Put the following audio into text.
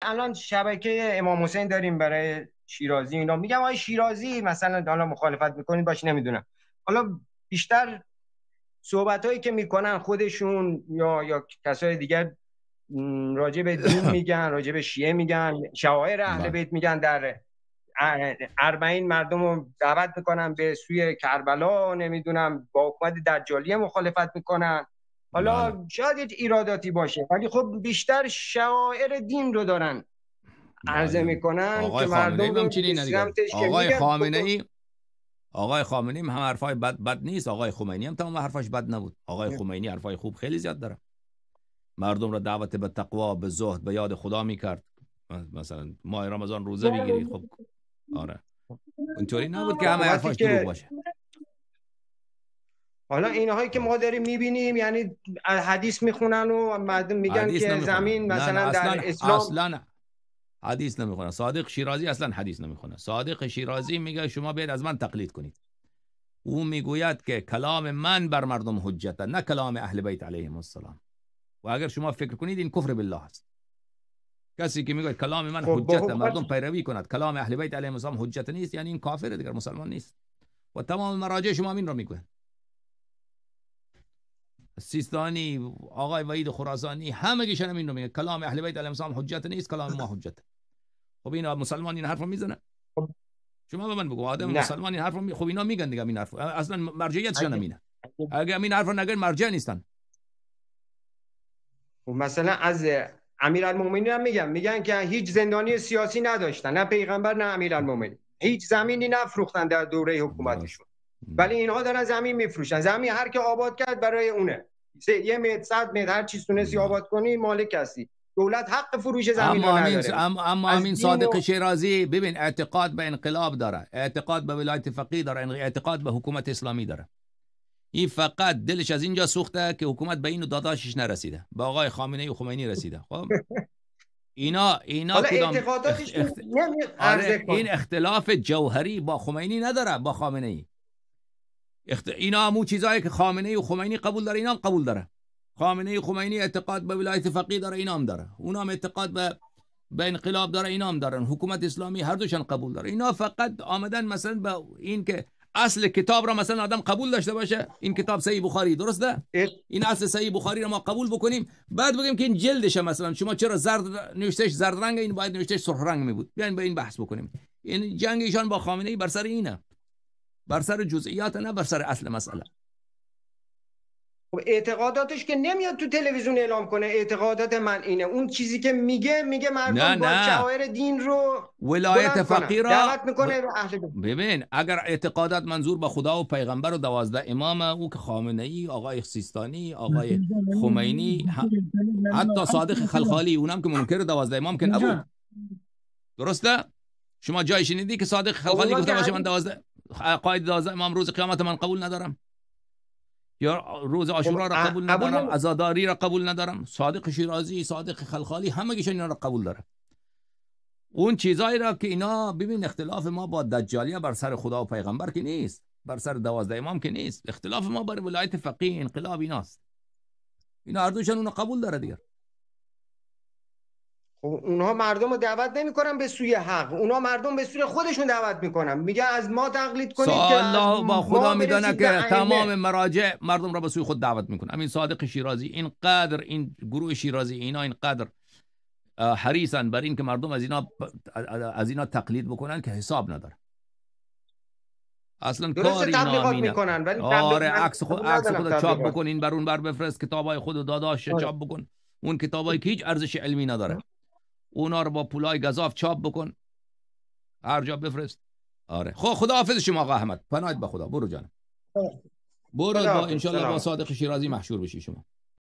الان شبکه امام حسین داریم برای شیرازی اینا، میگم آقای شیرازی مثلا حالا مخالفت میکنید باش نمیدونم، حالا بیشتر صحبت هایی که میکنن خودشون یا کسای دیگر راجع به دین میگن، راجع به شیعه میگن، شعائر اهل بیت میگن، در اربعین مردم رو دعوت میکنن به سوی کربلا، نمیدونم با حکومت دجالیه مخالفت میکنن. حالا شاید یک ایراداتی باشه ولی خب بیشتر شعائر دین رو دارن عرضه میکنن که مردم رو به سمتش که میگن. آقای خامنه‌ای هم حرفای بد نیست، آقای خمینی هم تمام حرفاش بد نبود. آقای خمینی حرفای خوب خیلی زیاد داره، مردم را دعوت به تقوا، به زهد، به یاد خدا میکرد. مثلا ماه رمضان روزه بگیرید. خب آره اینطوری نبود که همه حرفاش دروغ باشه. حالا اینهایی که ما داریم میبینیم یعنی حدیث میخونن و مردم میگن که زمین مثلا در اسلام اصلا حدیث نمیخونه. صادق شیرازی اصلا حدیث نمیخونه. صادق شیرازی میگه شما بیاید از من تقلید کنید. او میگوید که کلام من بر مردم حجته، نه کلام اهل بیت علیهم السلام. و اگر شما فکر کنید این کفر بالله است. کسی که میگه کلام من حجته مردم پیروی کند، کلام اهل بیت علیهم السلام حجت نیست، یعنی این کافر دیگر مسلمان نیست. و تمام مراجع شما این را میگوین. سیستانی، آقای وحید خراسانی، همه گیشن این رو میگه کلام اهل بیت علیهم السلام حجت نیست، کلام ما حجته. خب اینا مسلمان این حرفو میزنه؟ شما به من بگو آدم مسلمان این حرفو خب اینا میگن دیگه این حرفو اصلا مرجعیتشون همینه. اگه این حرفو نگن مرجع نیستن. خب مثلا از امیرالمومنین هم میگن که هیچ زندانی سیاسی نداشتن، نه پیغمبر نه امیرالمومنین، هیچ زمینی نفروختن در دوره حکومتشون، ولی اینها دارن زمین میفروشن. زمین هر کی آباد کرد برای اونه، 1 متر 100 متر هر چیز تونستی آباد کنی مالک هستی. دولت حق فروش زمین رو نداره. اما همین صادق شیرازی ببین اعتقاد به انقلاب داره، اعتقاد به ولایت فقیه داره، اعتقاد به حکومت اسلامی داره. این فقط دلش از اینجا سوخته که حکومت به این داداشش نرسیده، به آقای خامنه‌ای و خمینی رسیده. خب اینا کدام این اختلاف جوهری با خمینی نداره، با خامنه‌ای. اینا همون چیزایی که خامنه‌ای و خمینی قبول داره اینا هم قبول داره. خامنه‌ای و خمینی اعتقاد به ولایت فقیه داره، اینا هم داره. اونا هم اعتقاد به انقلاب داره، اینا هم دارن. حکومت اسلامی هر دوشون قبول داره. اینا فقط آمدن مثلا به این که اصل کتاب را مثلا آدم قبول داشته باشه. این کتاب صحیح بخاری درسته؟ این اصل صحیح بخاری را ما قبول بکنیم، بعد بگیم که این جلدشه مثلا شما چرا زرد نوشتهش زرد رنگ، این باید نوشتهش سرخ رنگ می بود. بیاین به این بحث بکنیم. این جنگ ایشان با خامنه‌ای بر سر اینه، بر سر جزئیات نه بر سر اصل مسئله. خب اعتقاداتش که نمیاد تو تلویزیون اعلام کنه اعتقادات من اینه، اون چیزی که میگه مردم با شعائر دین رو ولایت فقیه را دعوت میکنه. ببین اگر اعتقادات منظور به خدا و پیغمبر و 12 امام، او که خامنه‌ای، آقای سیستانی، آقای خمینی، حتی صادق خلخالی اونم که منکر 12 امام که نبود. درسته؟ شما جای شنیدی که صادق خلخالی گفته باشه من 12 قائد 12 امام روز قیامت من قبول ندارم، یا روز عاشورا را قبول ندارم، عزاداری را قبول ندارم؟ صادق شیرازی، صادق خلخالی، همگیشون اینا را قبول داره. اون چیزایی را که اینا ببین اختلاف ما با دجالیه بر سر خدا و پیغمبر که نیست، بر سر 12 امام که نیست، اختلاف ما بر ولایت فقیه انقلاب ایناست. اینا هر دوشون اونو قبول داره دیگه. اونها مردم رو دعوت نمیکنن به سوی حق، اونها مردم به سوی خودشون دعوت میکنن، میگه از ما تقلید کنید که الله با خدا میدونه که تمام مراجع مردم را به سوی خود دعوت میکنه. همین صادق شیرازی اینقدر، این گروه شیرازی اینا اینقدر حریصن بر این که مردم از اینا تقلید بکنن که حساب نداره. اصلا کاری نمیکنن. ولی آره عکس خود چاپ بکنین، بر اون بر بفرست، کتابای خود داداش چاپ بکن، اون کتابایی که هیچ ارزش علمی نداره اونا رو با پولای گزاف چاپ بکن، هر جا بفرست. آره خدا حافظ شما آقا احمد، پناهت به خدا. برو جانم، برو با انشالله با صادق شیرازی محشور بشی شما.